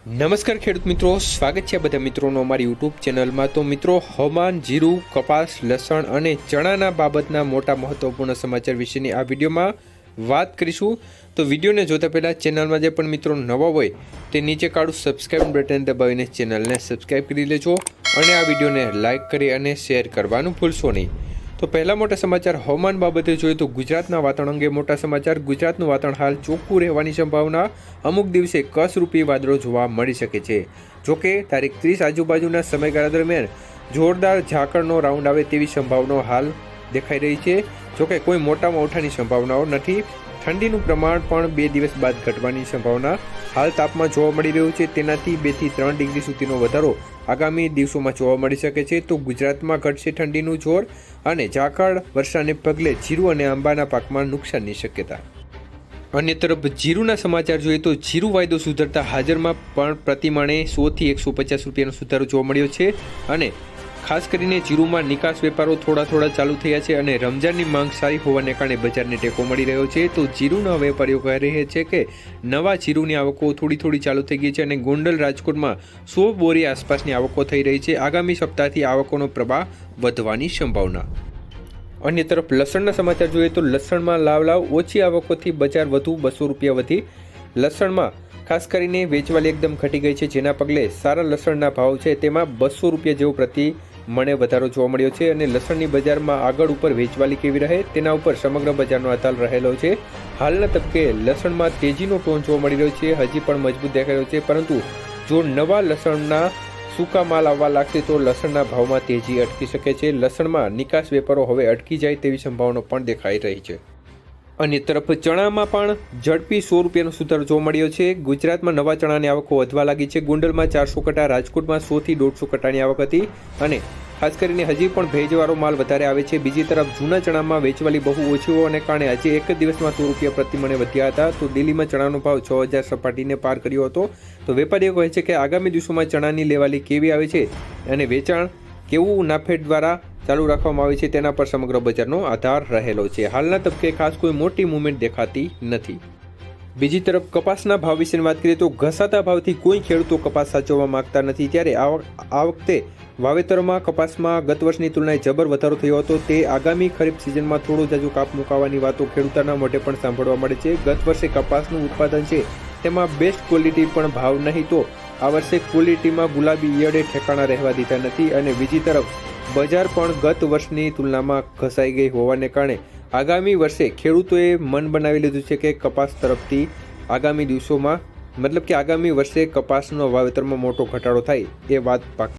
નમસ્કાર ખેડૂત મિત્રો, સ્વાગત છે બધા મિત્રોનો અમારી યુટ્યુબ ચેનલમાં। તો મિત્રો, હવામાન, જીરું, કપાસ, લસણ અને ચણાના બાબતના મોટા મહત્વપૂર્ણ સમાચાર વિશેની આ વિડીયોમાં વાત કરીશું। તો વિડીયોને જોતા પહેલાં ચેનલમાં જે પણ મિત્રો નવા હોય તે નીચે કાળું સબસ્ક્રાઇબ બટન દબાવીને ચેનલને સબસ્ક્રાઇબ કરી લેજો અને આ વિડીયોને લાઇક કરી અને શેર કરવાનું ભૂલશો નહીં। તો પહેલા મોટા સમાચાર હવામાન બાબતે જોઈએ તો ગુજરાતના વાતાવરણ અંગે મોટા સમાચાર। ગુજરાતનું વાતાવરણ હાલ ચોખ્ખું રહેવાની સંભાવના, અમુક દિવસે કસરૂપી વાદળો જોવા મળી શકે છે। જોકે તારીખ 30 આજુબાજુના સમયગાળા દરમિયાન જોરદાર ઝાકળનો રાઉન્ડ આવે તેવી સંભાવનાઓ હાલ દેખાઈ રહી છે। જોકે કોઈ મોટા માવઠાની સંભાવનાઓ નથી। ઠંડીનું પ્રમાણ પણ 2 દિવસ બાદ ઘટવાની સંભાવના હાલ તાપમાન જોવા મળી રહ્યું છે। તેનાથી 2 થી 3 ડિગ્રી સુધીનો વધારો આગામી દિવસોમાં જોવા મળી શકે છે। તો ગુજરાતમાં ઘટશે ઠંડીનું જોર અને ઝાકળ વર્ષાને પગલે જીરું અને આંબાના પાકમાં નુકસાનની શક્યતા। અન્ય તરફ જીરુના સમાચાર જોઈએ તો જીરું વાયદો સુધરતા હાજરમાં પણ પ્રતિમાણે 100 થી 150 રૂપિયાનો સુધારો જોવા મળ્યો છે અને ખાસ કરીને જીરુમાં નિકાસ વેપારો થોડા ચાલુ થયા છે અને રમજાનની માંગ સારી હોવાને કારણે બજારને ટેકો મળી રહ્યો છે। તો જીરુના વેપારીઓ કહી રહ્યા છે કે નવા જીરુની આવકો થોડી ચાલુ થઈ ગઈ છે અને ગોંડલ, રાજકોટમાં 100 બોરી આસપાસની આવકો થઈ રહી છે। આગામી સપ્તાહથી આવકોનો પ્રવાહ વધવાની સંભાવના। અન્ય તરફ લસણના સમાચાર જોઈએ તો લસણમાં લાવ ઓછી આવકોથી બજાર વધુ 200 રૂપિયા વધી। લસણમાં ખાસ કરીને વેચવાલી એકદમ ઘટી ગઈ છે, જેના પગલે સારા લસણના ભાવ છે તેમાં 200 રૂપિયા જેવો પ્રતિ મણે વધારો જોવા મળ્યો છે અને લસણની બજારમાં આગળ ઉપર વેચવાલી કેવી રહે તેના ઉપર સમગ્ર બજારનો આધાર રહેલો છે। હાલના તબક્કે લસણમાં તેજીનો ટોન જોવા મળી રહ્યો છે, હજી પણ મજબૂત દેખાઈ રહ્યો છે, પરંતુ જો નવા લસણના સૂકા માલ આવવા લાગશે તો લસણના ભાવમાં તેજી અટકી શકે છે। લસણમાં નિકાસ વેપારો હવે અટકી જાય તેવી સંભાવના પણ દેખાઈ રહી છે। અન્ય તરફ ચણામાં પણ ઝડપી 100 રૂપિયાનો સુધારો જોવા મળ્યો છે। ગુજરાતમાં નવા ચણાની આવકો વધવા લાગી છે। ગોંડલમાં 400 કટા, રાજકોટમાં 100 થી 150 કટાની આવક હતી અને ખાસ કરીને હજી પણ ભેજવાળો માલ વધારે આવે છે। બીજી તરફ જૂના ચણામાં વેચવાલી બહુ ઓછી હોવાને કારણે આજે એક જ દિવસમાં 100 રૂપિયા પ્રતિ મણે વધ્યા હતા। તો દિલ્હીમાં ચણાનો ભાવ 6000 સપાટીને પાર કર્યો હતો। તો વેપારીઓ કહે છે કે આગામી દિવસોમાં ચણાની લેવાલી કેવી આવે છે અને વેચાણ કેવું નાફેડ દ્વારા ચાલુ રાખવામાં આવે છે તેના પર સમગ્ર બજારનો આધાર રહેલો છે। હાલના તબક્કે ખાસ કોઈ મોટી મૂવમેન્ટ દેખાતી નથી। બીજી તરફ કપાસના ભાવ વિશે વાત કરીએ તો ઘસાતા ભાવથી કોઈ ખેડૂતો કપાસ સાચવવા માંગતા નથી, ત્યારે આ વખતે વાવેતરમાં કપાસમાં ગત વર્ષની તુલનાએ જબર વધારો થયો હતો। તે આગામી ખરીફ સિઝનમાં થોડો જાજુ કાપ મુકાવવાની વાતો ખેડૂતોના મોઢે પણ સાંભળવા મળે છે। ગત વર્ષે કપાસનું ઉત્પાદન છે તેમાં બેસ્ટ ક્વોલિટી પણ ભાવ નહીં, તો આ વર્ષે ક્વોલિટીમાં ગુલાબી ઈયળે ઠેકાણા રહેવા દીધા નથી અને બીજી તરફ બજાર પણ ગત વર્ષની તુલનામાં ઘસાઈ ગઈ હોવાને કારણે આગામી વર્ષે ખેડૂતોએ મન બનાવી લીધું છે કે કપાસ તરફથી આગામી દિવસોમાં આગામી વર્ષે કપાસનો વાવેતરમાં મોટો ઘટાડો થાય એ વાત પાકી।